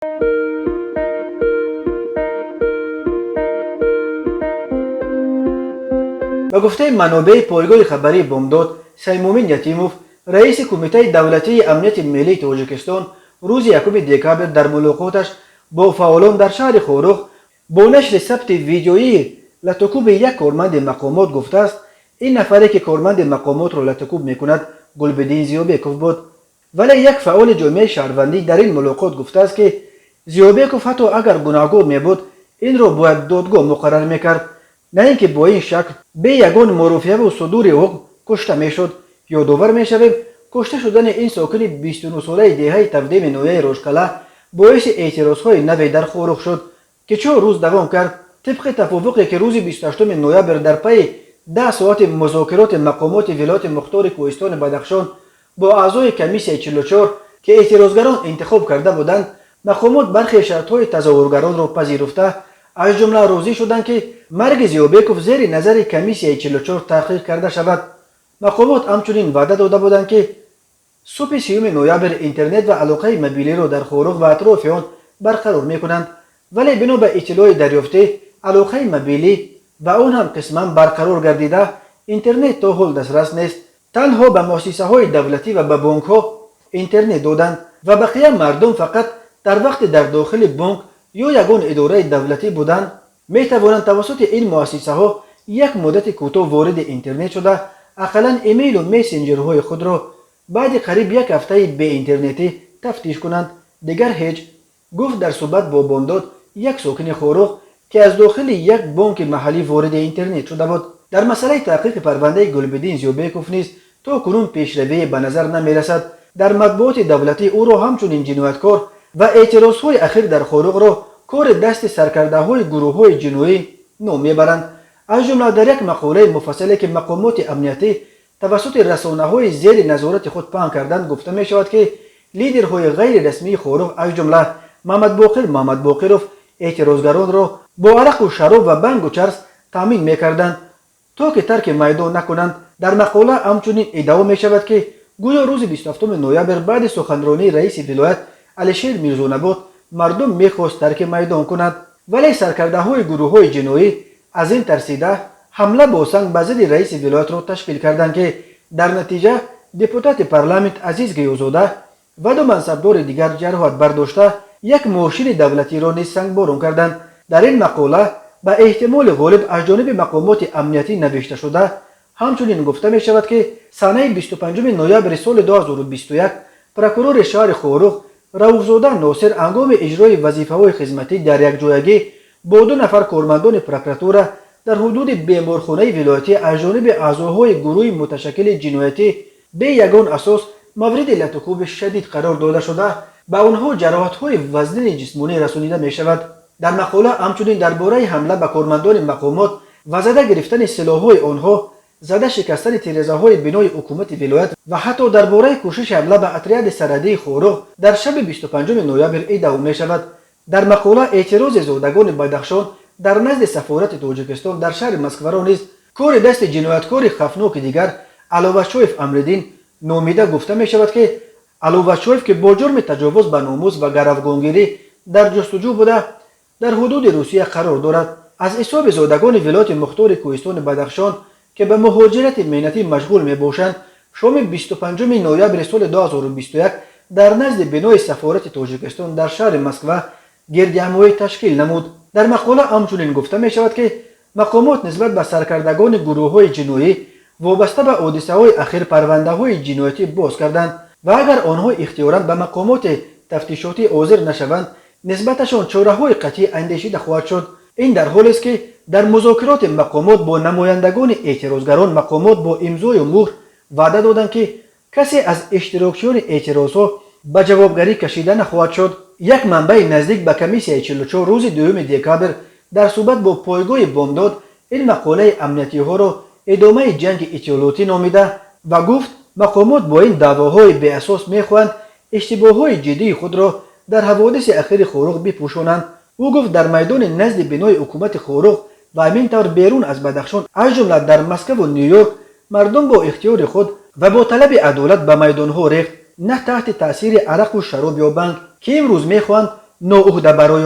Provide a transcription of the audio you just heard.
به گفته منابع پایگاه خبری بامداد، سیمومین یتیموف رئیس کمیته دولتی امنیت ملی تاجیکستان روز 1 دکامبر در ملاقاتش با فعالان در شهر خورخ با نشر ثبت ویدیویی لطکوب یک کارمند مقامات گفته است این نفری که کارمند مقامات را لطکوب میکند گلبدین زیوبیکوف بود. ولی یک فعال جامعه شهروندی در این ملاقات گفته است که زیوبیکوف حتی اگر گناهگار میبود این را باید دادگاه مقرر میکرد، نه اینکه با این شکل به یگان مرافعه و صدور حکم کشته میشد. یادآور میشویم کشته شدن این ساکن 29 ساله دهه 17 نویه روشکله باعث اعتراضهای نوی در خورخ شد که 4 روز دوام کرد. طبق توافقی که روز 28 نوامبر در پی 10 ساعت مذاکرات مقامات ولایت مختار کوهستان بدخشان با اعضای کمیسیه 44 که اعتراضگران انتخاب کرده بودند، مقامات برخی شرطهای تظاهرگران را پذیرفته، از جمله راضی شدند که مرگ زیوبیکوف زیر نظر کمیسیه 44 تحقیق کرده شود. مقامات همچنین وعده داده بودند که صبح 30 نوامبر اینترنت و علاقه موبیلی را در خورخ و اطراف آن برقرار میکنند، ولی بنا به اطلاع دریافته علاقه موبیلی و آن هم قسما برقرار گردیده اینترنت تا حال دسترس نیست. تنها به مؤسسه های دولتی و به بانک ها اینترنت دادند و بقیه مردم فقط در وقت در داخل بانک یا یگان اداره دولتی بودند می توانند توسط این مؤسسه ها یک مدت کوتاه وارد اینترنت شده اقلا ایمیل و میسنجرهای خود را بعد قریب یک هفته به اینترنتی تفتیش کنند. دیگر هیچ. گفت در صحبت با بامداد یک ساکن خورخ که از داخل یک بانک محلی وارد اینترنت شده بود. در مسئله تحقیق پرونده گلبدین زیوبیکوف نیز تا کنون پیشروی به نظر نمی رسد. در مطبوعات دولتی او را همچنین جنایتکار و اعتراضهای اخیر در خورخ را کار دست سرکرده های گروه های جنایی نام میبرند. از جمله در یک مقاله مفصلی که مقامات امنیتی توسط رسانه های زیر نظارت خود پهن کردند گفته می شود که لیدرهای غیر رسمی خورخ از جمله محمد باقرов اعتراضگران را با عرق و شراب و بنگ و چرس تامین میکردند تا که ترک میدان نکنند. در مقاله همچنین ادعا می شود که گویا روز 27 نوامبر بعد سخنرانی رئیس ولایت علیشیر میرزانبات مردم میخواست ترک میدان کنند، ولی سرکرده های گروه های جنایی از این ترسیده حمله با سنگ به ضد رئیس ولایت را تشکیل کردند که در نتیجه دپوتات پارلمانت عزیز گیوزاده و 2 منصبدار دیگر جراحت برداشته یک ماشین دولتی را نیز سنگباران کردند. در این مقاله به احتمال غالب از جانب مقامات امنیتی نوشته شده همچنین گفته می شود که سنه 25 نوامبر سال 2021 پروکورور شهر خورخ رؤوفزاده ناصر هنگام اجرای وظیفه‌های خدمتی در یک جایگی با 2 نفر کارمندان پروکراتور در حدود بیمارخانه ولایتی از جانب اعضاهای گروه متشکل جنایتی به یگان اساس مورد لطکوب شدید قرار داده شده به آنها جراحت‌های وزنی جسمانی رسانیده می شود. در مقاله همچنین درباره حمله به کارمندان مقامات و زده گرفتن سلاح‌های آنها، زده شکستن تیره‌های بنای حکومت ولایت و حتی درباره کوشش حمله به اتریاد سرحدی خورخ در شب 25 نوامبر ادعا می شود. در مقاله اعتراض زادگان بدخشان در نزد سفارت تاجیکستان در شهر مسکو را نیز کار دست جنایتکار خفناک دیگر علوشایف امردین نامیده گفته می شود که علوشایف که با جرم تجاوز به ناموس و گروگانگیری در جستجو بوده در حدود روسیه قرار دارد. از حساب زادگان ولایت مختار کوهستان بدخشان که به مهاجرت مهنتی مشغول می باشند شام 25 نوامبر سال 2021 در نزد بنای سفارت تاجیکستان در شهر مسکو گردهمایی تشکیل نمود. در مقاله همچنین گفته می شود که مقامات نسبت به سرکردگان گروه های جنایی وابسته به حادثه های اخیر پرونده های جنایتی باز کردند و اگر آنها اختیاراً به مقامات تفتیشاتی حاضر نشوند نسبتشان چاره های قطعی اندیشیده خواهد شد. این در حالی است که در مذاکرات مقامات با نمایندگان اعتراضگران مقامات با امضای مهر وعده دادند که کسی از اشتراکچیان اعتراضها به جوابگری کشیده نخواهد شد. یک منبع نزدیک به کمیسیه 44 روز 2 دکامبر در صحبت با پایگاه بامداد این مقاله امنیتی ها را ادامه جنگ اطلاعاتی نامیده و گفت مقامات با این دعواهای بی اساس میخواهند اشتباههای جدی خود را در حوادث اخیر خورخ بپوشانند. او گفت در میدان نزد بنای حکومت خورخ و همینطور بیرون از بدخشان از جمله در مسکو و نیویورک مردم با اختیار خود و با طلب عدالت به میدانها ریخت، نه تحت تاثیر عرق و شراب یا بنگ که امروز میخواهند نو أهدا باروي